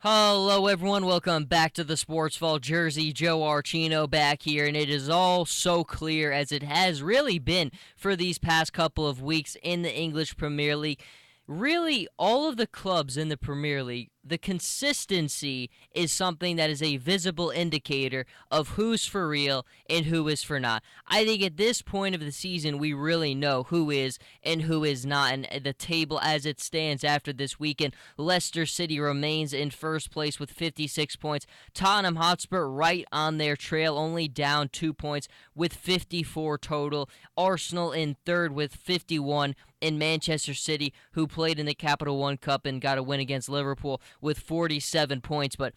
Hello, everyone. Welcome back to the Sports Vault. Jersey Joe Archino back here, and it is all so clear as it has really been for these past couple of weeks in the English Premier League. Really, all of the clubs in the Premier League, the consistency is something that is a visible indicator of who's for real and who is for not. I think at this point of the season, we really know who is and who is not. And the table as it stands after this weekend, Leicester City remains in first place with 56 points. Tottenham Hotspur right on their trail, only down 2 points with 54 total. Arsenal in third with 51. In Manchester City, who played in the Capital One Cup and got a win against Liverpool with 47 points. But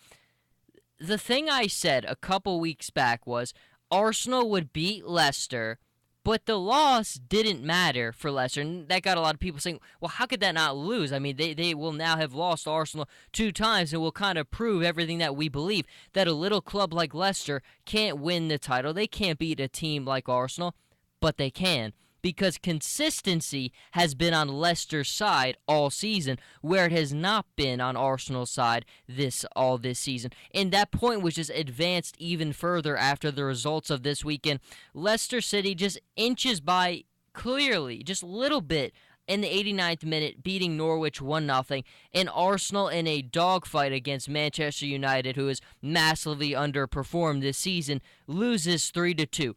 the thing I said a couple weeks back was Arsenal would beat Leicester, but the loss didn't matter for Leicester. And that got a lot of people saying, well, how could that not lose? I mean, they will now have lost Arsenal 2 times and will kind of prove everything that we believe, that a little club like Leicester can't win the title. They can't beat a team like Arsenal, but they can, because consistency has been on Leicester's side all season, where it has not been on Arsenal's side this season. And that point was just advanced even further after the results of this weekend. Leicester City just inches by clearly, just a little bit, in the 89th minute, beating Norwich 1-0, and Arsenal in a dogfight against Manchester United, who has massively underperformed this season, loses 3-2.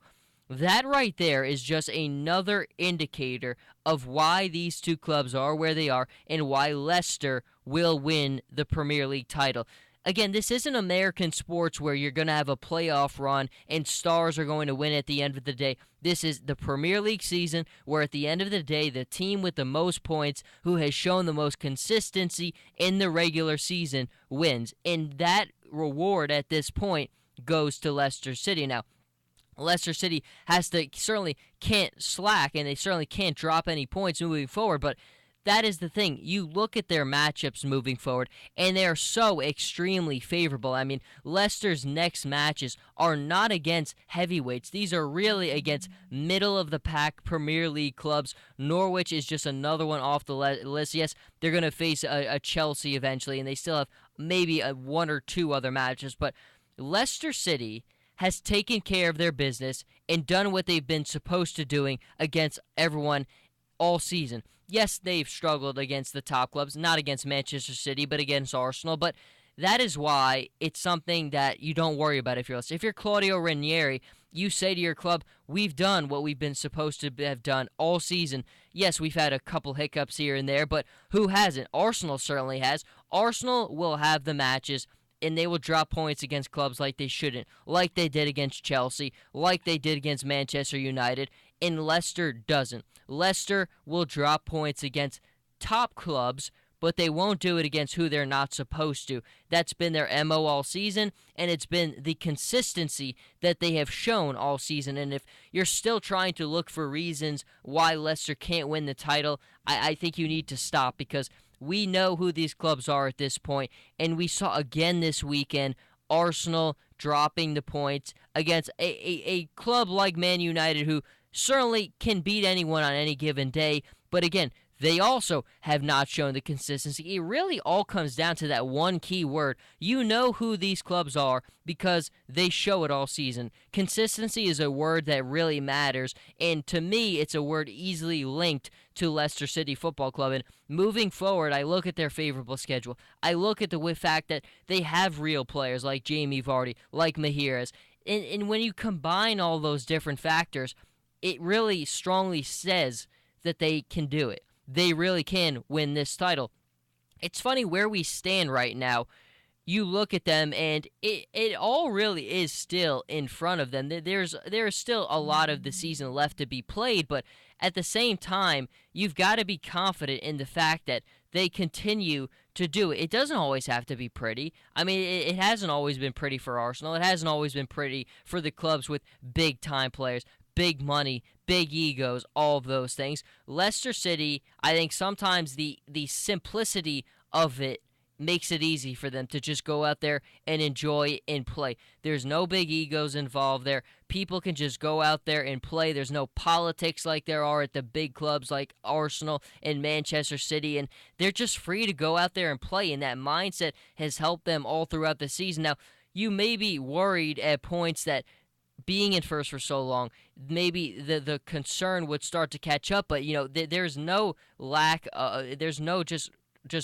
That right there is just another indicator of why these two clubs are where they are and why Leicester will win the Premier League title. Again, this isn't American sports where you're going to have a playoff run and stars are going to win at the end of the day. This is the Premier League season where at the end of the day, the team with the most points, who has shown the most consistency in the regular season, wins. And that reward at this point goes to Leicester City. Now, Leicester City certainly can't slack, and they certainly can't drop any points moving forward, but that is the thing. You look at their matchups moving forward, and they are so extremely favorable. I mean, Leicester's next matches are not against heavyweights. These are really against middle-of-the-pack Premier League clubs. Norwich is just another one off the list. Yes, they're going to face a Chelsea eventually, and they still have maybe one or two other matches, but Leicester City has taken care of their business and done what they've been supposed to doing against everyone all season. Yes, they've struggled against the top clubs, not against Manchester City, but against Arsenal. But that is why it's something that you don't worry about if you're Leicester. If you're Claudio Ranieri, you say to your club, we've done what we've been supposed to have done all season. Yes, we've had a couple hiccups here and there, but who hasn't? Arsenal certainly has. Arsenal will have the matches, and they will drop points against clubs like they shouldn't, like they did against Chelsea, like they did against Manchester United, and Leicester doesn't. Leicester will drop points against top clubs, but they won't do it against who they're not supposed to. That's been their MO all season, and it's been the consistency that they have shown all season. And if you're still trying to look for reasons why Leicester can't win the title, I think you need to stop, because we know who these clubs are at this point, and we saw again this weekend Arsenal dropping the points against a club like Man United, who certainly can beat anyone on any given day, but again, they also have not shown the consistency. It really all comes down to that one key word. You know who these clubs are because they show it all season. Consistency is a word that really matters, and to me, it's a word easily linked to Leicester City Football Club. And moving forward, I look at their favorable schedule. I look at the fact that they have real players like Jamie Vardy, like Mahrez, and when you combine all those different factors, it really strongly says that they can do it. They really can win this title. It's funny where we stand right now. You look at them, and it all really is still in front of them. There's still a lot of the season left to be played, but at the same time, you've got to be confident in the fact that they continue to do it. It doesn't always have to be pretty. I mean, it hasn't always been pretty for Arsenal. It hasn't always been pretty for the clubs with big-time players, big money, big egos, all of those things. Leicester City, I think sometimes the simplicity of it makes it easy for them to just go out there and enjoy and play. There's no big egos involved there. People can just go out there and play. There's no politics like there are at the big clubs like Arsenal and Manchester City, and they're just free to go out there and play, and that mindset has helped them all throughout the season. Now, you may be worried at points that being in first for so long, maybe the concern would start to catch up. But there's no lack. There's no just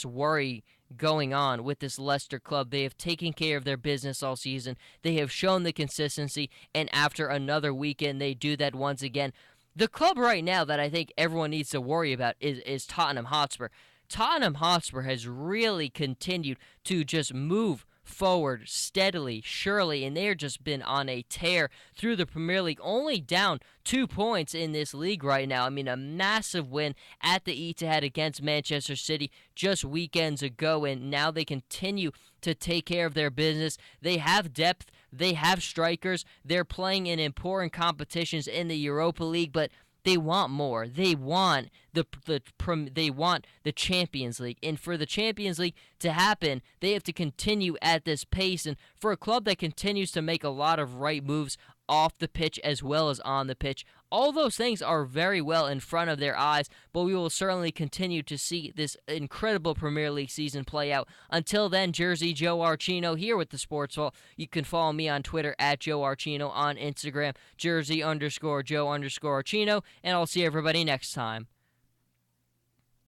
worry going on with this Leicester club. They have taken care of their business all season. They have shown the consistency, and after another weekend, they do that once again. The club right now that I think everyone needs to worry about is Tottenham Hotspur. Tottenham Hotspur has really continued to just move forward steadily, surely, and they've just been on a tear through the Premier League, only down 2 points in this league right now. I mean, a massive win at the Etihad against Manchester City just weekends ago, and now they continue to take care of their business. They have depth, they have strikers, they're playing in important competitions in the Europa League, but they want more. They want they want the Champions League. And for the Champions League to happen, they have to continue at this pace. And for a club that continues to make a lot of right moves off the pitch as well as on the pitch, all those things are very well in front of their eyes, but we will certainly continue to see this incredible Premier League season play out. Until then, Jersey Joe Archino here with the Sports Vault. You can follow me on Twitter at Joe Archino, on Instagram, Jersey_Joe_Archino, and I'll see everybody next time.